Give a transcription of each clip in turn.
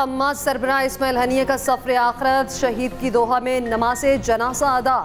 Hamas सरबराह Ismail Haniyeh का सफर आखरत, शहीद की दोहा में नमाज जनाजा अदा।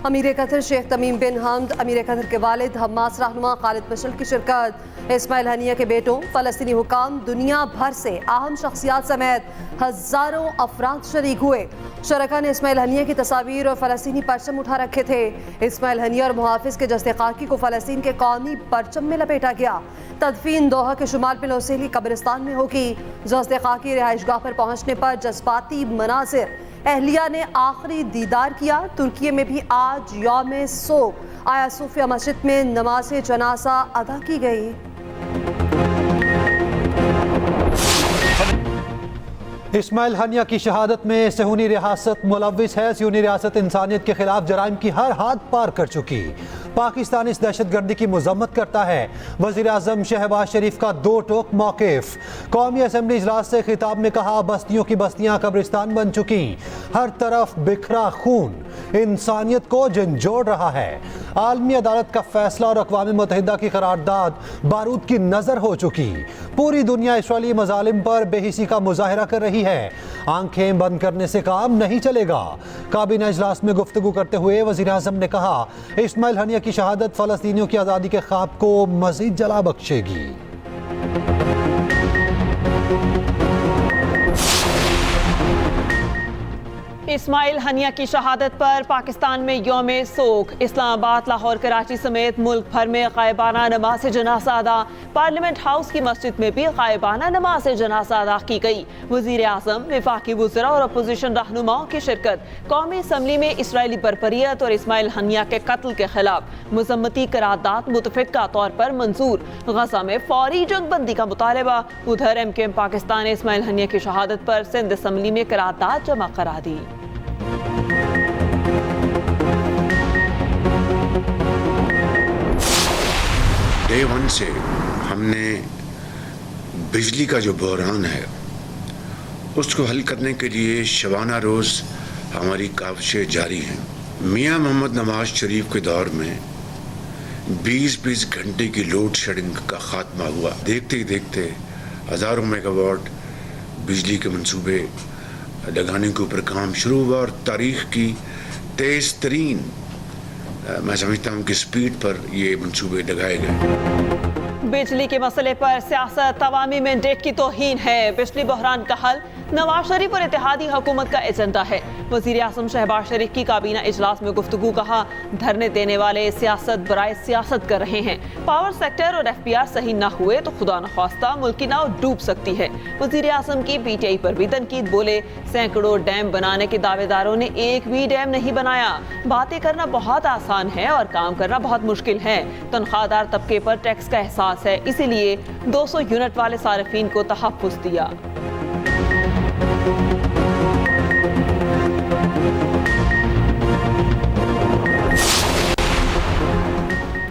अमीर कतर शेख तमीम बिन हमद, अमीर कतर के वालिद हमास रहनुमा खालिद मशल की शिरकत। इस्माइल हनिया के बेटों, फ़लस्तीनी हुकाम, दुनिया भर से अहम शख्सियात समेत हज़ारों अफराद शरीक हुए। शरका ने इस्माइल हनिया की तस्वीर और फ़लस्तीनी परचम उठा रखे थे। इस्माइल हनिया और मुहाफिज के जस्ते खाकी को फ़लस्तीन के कौमी परचम में लपेटा गया। तदफीन दोहा के शुमाल में लोसेली कब्रिस्तान में होगी। जस्ते खाकी रिहाइशगाह पर पहुँचने पर जज्बाती मनाजिर, अहलिया ने आखिरी दीदार किया। तुर्की में भी आज यौम सोग आया सूफिया मस्जिद में नमाज जनाजा अदा की गई। इस्माइल हनिया की शहादत में सहूनी रियासत मुलव्विस है। सहूनी रियासत इंसानियत के खिलाफ जराइम की हर हद पार कर चुकी। पाकिस्तान इस दहशत गर्दी की मजम्मत करता है। वज़ीर आज़म शहबाज शरीफ का दो टोक मौक़िफ़। कौमी असम्बली इजलास से खिताब में कहा, बस्तियों की बस्तियां कब्रिस्तान बन चुकी, हर तरफ बिखरा खून इंसानियत को झंझोड़ रहा है। आलमी अदालत का फैसला और अक़वाम मुत्तहिदा की करारदाद बारूद की नज़र हो चुकी। पूरी दुनिया इसराइली मज़ालिम पर बेहिसी का मुजाहिरा कर रही है। आंखें बंद करने से काम नहीं चलेगा। काबीना इजलास में गुफ्तगू करते हुए वज़ीर आज़म ने कहा, इस्माइल हनिया की शहादत फ़लस्तीनियों की आज़ादी के ख्वाब को मज़ीद जला बख्शेगी। इस्माइल हनिया की शहादत पर पाकिस्तान में यौम सोग। इस्लामाबाद, लाहौर, कराची समेत मुल्क भर में गायबाना नमाज जनाजा अदा। पार्लियामेंट हाउस की मस्जिद में भी गायबाना नमाज जनाजा अदा की गई। वज़ीर आज़म, वफाकी वज़रा और अपोजिशन रहनुमाओं की शिरकत। कौमी असम्बली में इसराइली बरबरियत और इस्माइल हनिया के कत्ल के खिलाफ मजम्मती करारदाद मुतफ़िक़ा तौर पर मंजूर। गजा में फौरी जंग बंदी का मुतालबा। उधर MKM पाकिस्तान ने इस्माइल हनिया की शहादत पर सिंध असम्बली में करारदाद जमा करा दी। डे वन से हमने बिजली का जो बहरान है उसको हल करने के लिए शबाना रोज़ हमारी काविशें जारी हैं। मियां मोहम्मद नवाज शरीफ के दौर में 20-20 घंटे की लोड शेडिंग का खात्मा हुआ। देखते ही देखते हज़ारों मेगावाट बिजली के मंसूबे लगाने के ऊपर काम शुरू हुआ और तारीख की तेज़ तरीन मैं समझता हूँ कि स्पीड पर ये मंसूबे लगाए गए। बिजली के मसले पर सियासत अवामी मैंडेट की तौहीन है। बिजली बहरान का हल नवाज शरीफ और इत्तेहादी हुकूमत का एजेंडा है। वज़ीर आज़म शहबाज शरीफ की काबीना इजलास में गुफ्तगू, कहा, धरने देने वाले सियासत बराए सियासत कर रहे हैं। पावर सेक्टर और FPR सही न हुए तो खुदा न खास्ता मुल्क की नाव डूब सकती है। वज़ीर आज़म की PTI पर भी तनकीद, बोले, सैकड़ों डैम बनाने के दावेदारों ने एक भी डैम नहीं बनाया। बातें करना बहुत आसान है और काम करना बहुत मुश्किल है। तनख्वाहदार तबके पर टैक्स का एहसास है, इसीलिए 200 यूनिट वाले सारिफीन को तहफ़्फ़ुज़ दिया।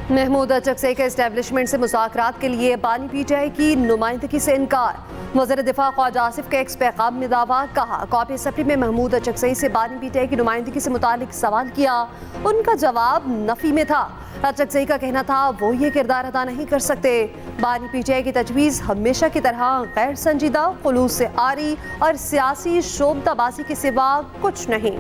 महमूद अचकज़ई के एस्टेब्लिशमेंट से मुज़ाकरात के लिए बानी PTI की नुमाइंदगी से इनकार। वज़ीर दिफा ख्वाजा आसिफ के एक पैगाम में दावा, कहा, कौमी असम्बली में महमूद अचकज़ई से बानी PTI की नुमाइंदगी से मुतालिक सवाल किया, उनका जवाब नफ़ी में था। अचकज़ई का कहना था वो ये किरदार अदा नहीं कर सकते। बानी PTI की तजवीज़ हमेशा की तरह गैर संजीदा, खुलूस से आरी और सियासी शोबदाबाजी के सिवा कुछ नहीं।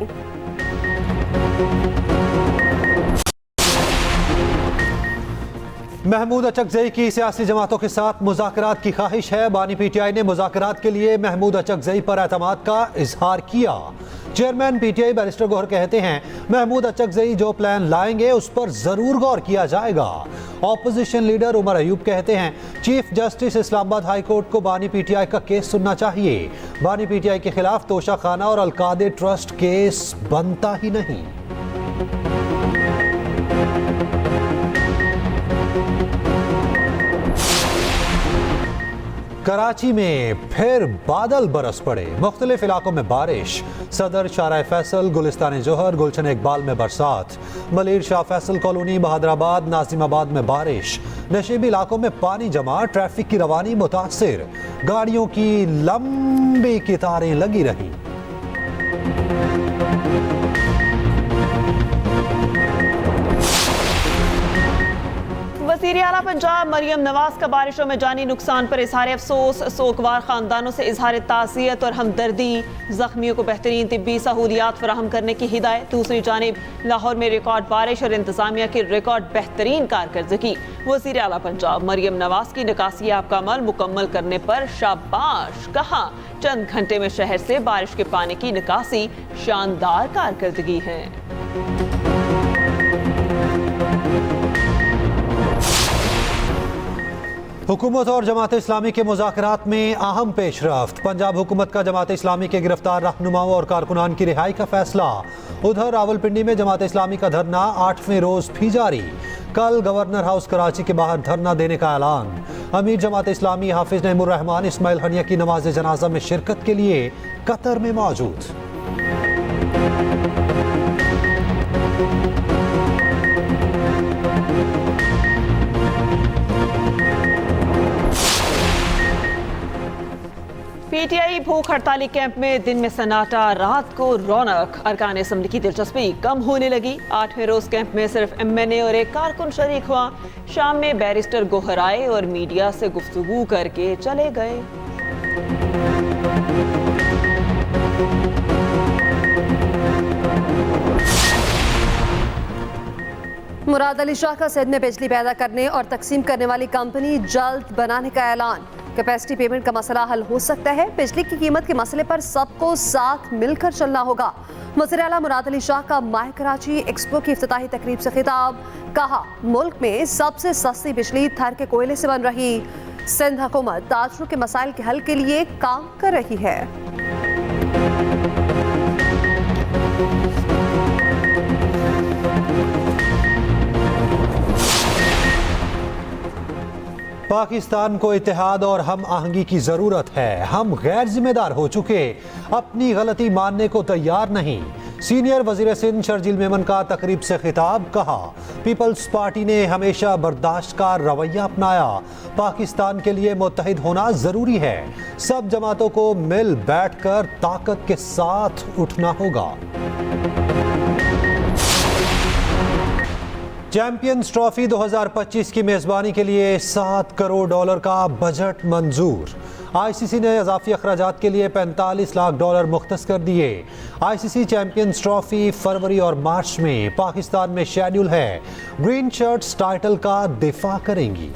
महमूद अचकज़ई की सियासी जमातों के साथ मुज़ाकरात की ख्वाहिश है। बानी PTI ने मुज़ाकरात के लिए महमूद अचकज़ई पर एतमाद का इजहार किया। चेयरमैन PTI बैरिस्टर गौहर कहते हैं, महमूद अचकज़ई जो प्लान लाएंगे उस पर ज़रूर गौर किया जाएगा। ऑपोजिशन लीडर उमर अयूब कहते हैं, chief justice Islamabad high court को बानी PTI का केस सुनना चाहिए। बानी PTI के खिलाफ तोशा खाना और अलकादे ट्रस्ट केस बनता ही नहीं। कराची में फिर बादल बरस पड़े, मुख्तलिफ इलाकों में बारिश। सदर, शाहराह फैसल, गुलिस्तान जोहर, गुलशन इकबाल में बरसात। मलिर शाह फैसल कॉलोनी, बहादराबाद, नाजिमाबाद में बारिश। नशीबी इलाकों में पानी जमा, ट्रैफिक की रवानी मुतासिर। गाड़ियों की लंबी कतारें लगी रहीं। वज़ीर आला पंजाब मरियम नवाज का बारिशों में जानी नुकसान पर इजहार अफसोस, सोगवार खानदानों से इजहार ताज़ियत और हमदर्दी, जख्मियों को बेहतरीन तिब्बी सहूलियात फराहम करने की हिदायत। दूसरी जानिब लाहौर में रिकॉर्ड बारिश और इंतजामिया की रिकॉर्ड बेहतरीन कारकर्दगी। वज़ीर आला पंजाब मरियम नवाज की निकासी ऐप का अमल मुकम्मल करने पर शाबाश, कहा चंद घंटे में शहर से बारिश के पानी की निकासी शानदार कारकर्दगी है। हुकूमत और जमात इस्लामी के मुज़ाकरात में अहम पेशरफ्त। पंजाब हुकूमत का जमात इस्लामी के गिरफ्तार रहनुमाओं और कारकुनान की रिहाई का फैसला। उधर रावलपिंडी में जमात इस्लामी का धरना 8वें रोज भी जारी। कल गवर्नर हाउस कराची के बाहर धरना देने का ऐलान। अमीर जमात इस्लामी हाफिज नईमुर रहमान इस्माइल हनिया की नमाज जनाजा में शिरकत के लिए कतर में मौजूद। पीटीआई भूख हड़ताली कैंप में दिन में सन्नाटा, रात को रौनक। अरकान असम्बली की दिलचस्पी कम होने लगी। 8वें रोज कैंप में सिर्फ MNA और एक कारकुन शरीक हुआ। शाम में बैरिस्टर गोहर आए और मीडिया से गुफ्तगू करके चले गए। मुराद अली शाह का सिंध में बिजली पैदा करने और तकसीम करने वाली कंपनी जल्द बनाने का ऐलान। कैपेसिटी पेमेंट का मसला हल हो सकता है। बिजली की कीमत के मसले पर सबको साथ मिलकर चलना होगा। वज़ीर आला मुराद अली शाह का माह कराची एक्सपो की इफ्तिताही तकरीब से खिताब। कहा मुल्क में सबसे सस्ती बिजली थर के कोयले से बन रही। सिंध हुकूमत ताजरों के मसाइल के हल के लिए काम कर रही है। पाकिस्तान को इत्तेहाद और हम आहंगी की जरूरत है। हम गैर जिम्मेदार हो चुके, अपनी गलती मानने को तैयार नहीं। सीनियर वजीर सिंध शर्जील मेमन का तकरीब से खिताब। कहा पीपल्स पार्टी ने हमेशा बर्दाश्त का रवैया अपनाया। पाकिस्तान के लिए मुत्तहिद होना जरूरी है। सब जमातों को मिल बैठकर ताकत के साथ उठना होगा। चैंपियंस ट्रॉफी 2025 की मेजबानी के लिए $7 करोड़ का बजट मंजूर। आईसीसी ने इजाफी अखराजात के लिए $45 लाख मुख्तस कर दिए। आईसीसी चैंपियंस ट्रॉफी फरवरी और मार्च में पाकिस्तान में शेड्यूल है। ग्रीन शर्ट्स टाइटल का दिफा करेंगी।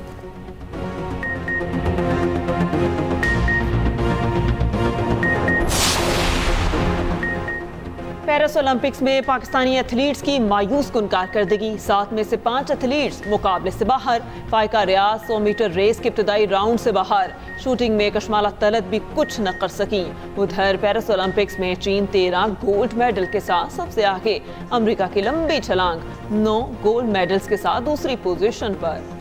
पेरिस ओलंपिक्स में पाकिस्तानी एथलीट्स की मायूस कुन कारकर्दगी। 7 में से 5 एथलीट्स मुकाबले से बाहर। फाइका रियाज 100 मीटर रेस के इब्तदाई राउंड से बाहर। शूटिंग में कशमाला तलत भी कुछ न कर सकी। उधर पेरिस ओलंपिक्स में चीन 13 गोल्ड मेडल के साथ सबसे आगे। अमेरिका की लंबी छलांग 9 गोल्ड मेडल्स के साथ दूसरी पोजीशन पर।